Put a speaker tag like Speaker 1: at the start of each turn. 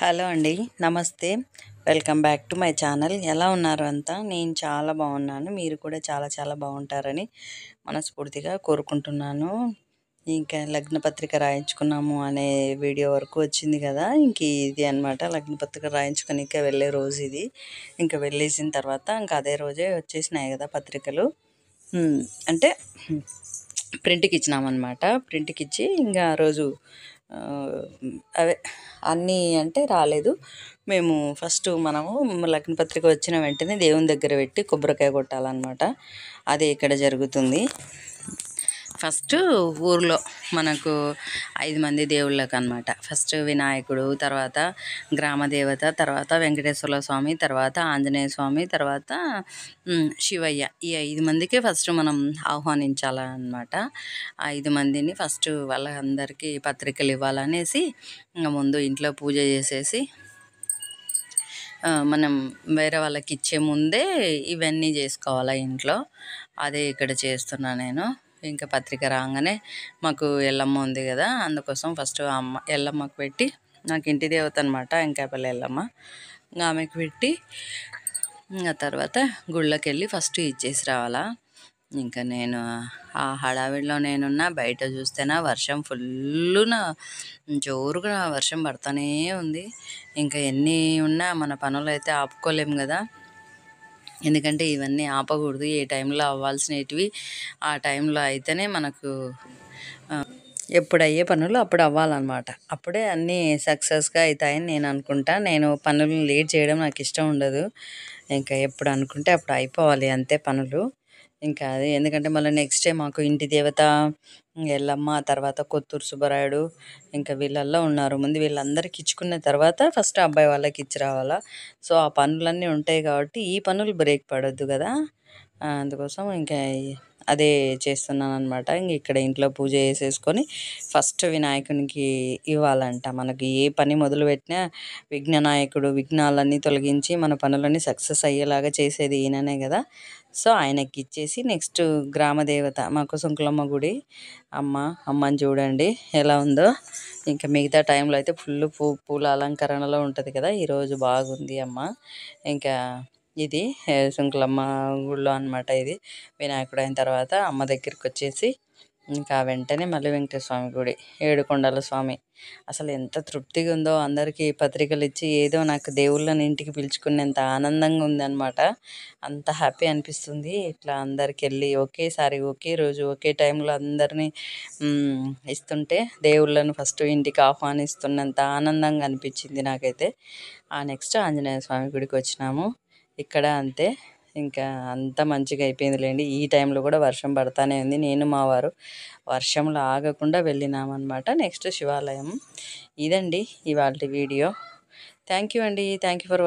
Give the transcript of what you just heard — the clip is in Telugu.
Speaker 1: హలో అండి, నమస్తే. Welcome back to my channel. ఎలా ఉన్నారు అంతా? నేను చాలా బాగున్నాను. మీరు కూడా చాలా చాలా బాగుంటారని మనస్ఫూర్తిగా కోరుకుంటున్నాను. ఇంకా లగ్నపత్రిక రాయించుకున్నాము అనే వీడియో వరకు వచ్చింది కదా, ఇంక ఇది అనమాట. లగ్నపత్రిక రాయించుకోనికే వెళ్ళే రోజు ఇది. ఇంకా వెళ్ళేసిన తర్వాత ఇంకా అదే రోజే వచ్చేసినాయి కదా పత్రికలు. అంటే ప్రింట్కి ఇచ్చినామన్నమాట. ప్రింట్కి ఇచ్చి ఇంకా ఆ రోజు అవే అన్నీ అంటే రాలేదు. మేము ఫస్ట్ మనము లగ్నపత్రిక వచ్చిన వెంటనే దేవుని దగ్గర పెట్టి కొబ్బరికాయ కొట్టాలన్నమాట. అదే ఇక్కడ జరుగుతుంది. ఫస్ట్ ఊర్లో మనకు 5 మంది దేవుళ్ళకు అనమాట. ఫస్ట్ వినాయకుడు, తర్వాత గ్రామదేవత, తర్వాత వెంకటేశ్వర స్వామి, తర్వాత ఆంజనేయ స్వామి, తర్వాత శివయ్య. ఈ 5 మందికే ఫస్ట్ మనం ఆహ్వానించాలన్నమాట. 5 మందిని ఫస్ట్ వాళ్ళందరికీ పత్రికలు ఇవ్వాలనేసి ఇంకా ముందు ఇంట్లో పూజ చేసేసి మనం వేరే వాళ్ళకి ఇచ్చే ముందే ఇవన్నీ చేసుకోవాలా ఇంట్లో. అదే ఇక్కడ చేస్తున్నా నేను. ఇంకా పత్రిక రాగానే మాకు ఎల్లమ్మ ఉంది కదా, అందుకోసం ఫస్ట్ ఎల్లమ్మకు పెట్టి, నాకు ఇంటి దేవత అనమాట వెంకాయపల్లి ఎల్లమ్మ, ఇంకా ఆమెకు పెట్టి ఇంకా తర్వాత గుళ్ళకి వెళ్ళి ఫస్ట్ ఇచ్చేసి రావాలా. ఇంకా నేను ఆ హడావిడిలో నేనున్నా. బయట చూస్తేనా వర్షం ఫుల్లున జోరుగా వర్షం పడుతూనే ఉంది. ఇంకా ఎన్ని ఉన్నా మన పనులు అయితే ఆపుకోలేము కదా, ఎందుకంటే ఇవన్నీ ఆపకూడదు. ఏ టైంలో అవ్వాల్సినవి ఆ టైంలో అయితేనే మనకు ఎప్పుడు అయ్యే పనులు అప్పుడు అవ్వాలన్నమాట. అప్పుడే అన్నీ సక్సెస్గా అవుతాయని నేను అనుకుంటా. నేను పనులు లేట్ చేయడం నాకు ఇష్టం ఉండదు. ఇంకా ఎప్పుడు అనుకుంటే అప్పుడు అయిపోవాలి అంతే పనులు. ఇంకా అది ఎందుకంటే మళ్ళీ నెక్స్ట్ డే మాకు ఇంటి దేవత ఎల్లమ్మ, తర్వాత కొత్తూరు సుబ్బరాయుడు, ఇంకా వీళ్ళల్లో ఉన్నారు. ముందు వీళ్ళందరికీ ఇచ్చుకున్న తర్వాత ఫస్ట్ అబ్బాయి వాళ్ళకి ఇచ్చి రావాలా. సో ఆ పనులన్నీ ఉంటాయి కాబట్టి ఈ పనులు బ్రేక్ పడొద్దు కదా, అందుకోసం ఇంకా అదే చేస్తున్నాను అనమాట. ఇంక ఇక్కడ ఇంట్లో పూజ చేసేసుకొని ఫస్ట్ వినాయకునికి ఇవ్వాలంట. మనకి ఏ పని మొదలుపెట్టినా విఘ్ననాయకుడు విఘ్నాలన్నీ తొలగించి మన పనులన్నీ సక్సెస్ అయ్యేలాగా చేసేది ఈయననే కదా. సో ఆయనకి ఇచ్చేసి నెక్స్ట్ గ్రామదేవత మాకు సుంకులమ్మ గుడి అమ్మని చూడండి ఎలా ఉందో. ఇంకా మిగతా టైంలో అయితే ఫుల్ పూల అలంకరణలో ఉంటుంది కదా, ఈరోజు బాగుంది అమ్మ. ఇంకా ఇది సుంకులమ్మ గుళ్ళో అనమాట. ఇది వినాయకుడు అయిన తర్వాత అమ్మ దగ్గరికి వచ్చేసి ఇంకా వెంటనే మళ్ళీ వెంకటేశ్వర స్వామి గుడి, ఏడుకొండల స్వామి. అసలు ఎంత తృప్తిగా ఉందో అందరికీ పత్రికలు ఇచ్చి, ఏదో నాకు దేవుళ్ళని ఇంటికి పిలుచుకునేంత ఆనందంగా ఉందన్నమాట. అంత హ్యాపీ అనిపిస్తుంది ఇట్లా అందరికి వెళ్ళి ఒకేసారి ఒకే రోజు ఒకే టైంలో అందరినీ ఇస్తుంటే, దేవుళ్ళను ఫస్ట్ ఇంటికి ఆహ్వానిస్తున్నంత ఆనందంగా అనిపించింది నాకైతే. నెక్స్ట్ ఆంజనేయ స్వామి గుడికి వచ్చినాము. ఇక్కడ అంతే, ఇంకా అంత మంచిగా అయిపోయిందిలేండి. ఈ టైంలో కూడా వర్షం పడతానే ఉంది. నేను మా వారు వర్షంలో ఆగకుండా వెళ్ళినామన్నమాట. నెక్స్ట్ శివాలయం. ఇదండి ఇవాళ వీడియో. థ్యాంక్ యూ అండి. Thank you for